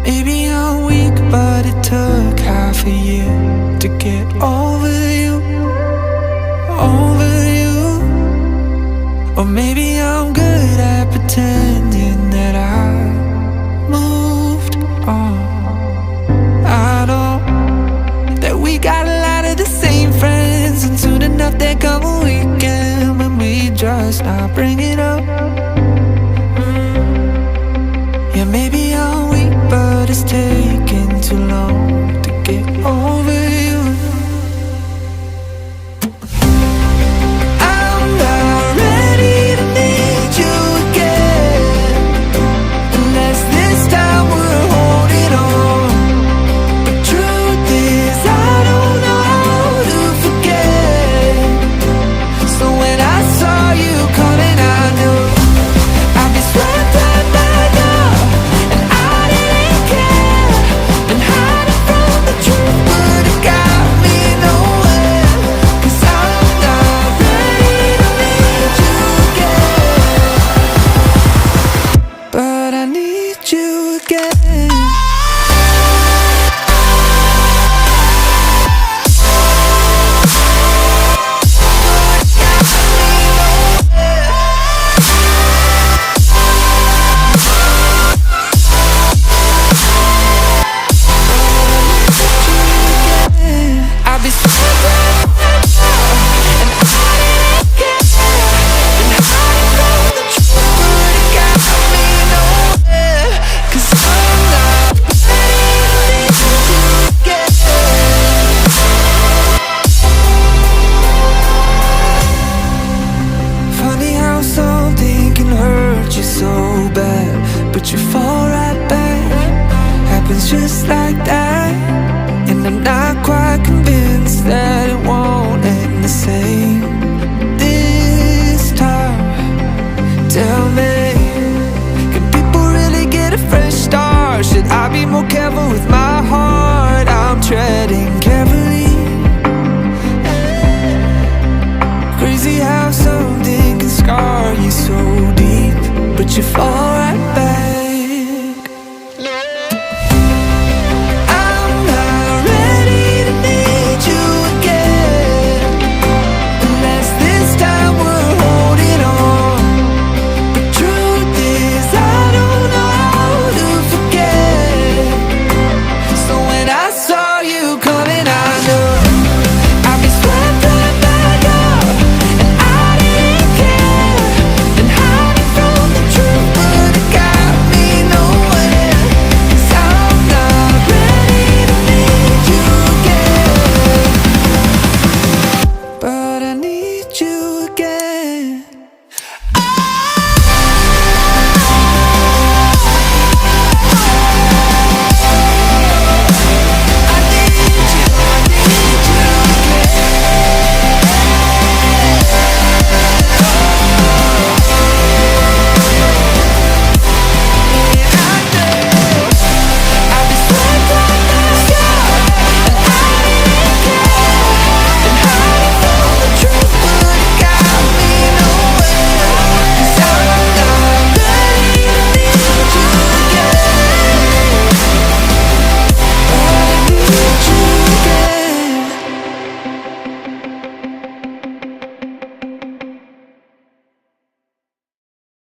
Maybe I'm weak, but it took half a year to get over you, over you. Or maybe I'm good at pretending that I moved on. I know that we got a lot of the same friends, and soon enough there come a weekend when we just not bring it up. Yeah, maybe I'm weak, but it's taking too long to get over you. I'm not ready to need you again, unless this time we're holding on. The truth is I don't know how to forget. So when I saw you coming, I knew I'd be swept up by now, and I didn't care. Been hiding from the truth, but it got me nowhere. 'Cause I'm not ready to need you again, but I need you again. I'll be swept up and I didn't care. Been hiding from the truth, but it got me nowhere. 'Cause I'm not ready to need you again. Funny how something can hurt you so bad, but you fall right back. Happens just like that. And I'm not quite convinced that it won't end the same this time. Tell me, can people really get a fresh start? Should I be more careful with my heart? I'm treading carefully. Crazy how something can scar you so deep, but you fall right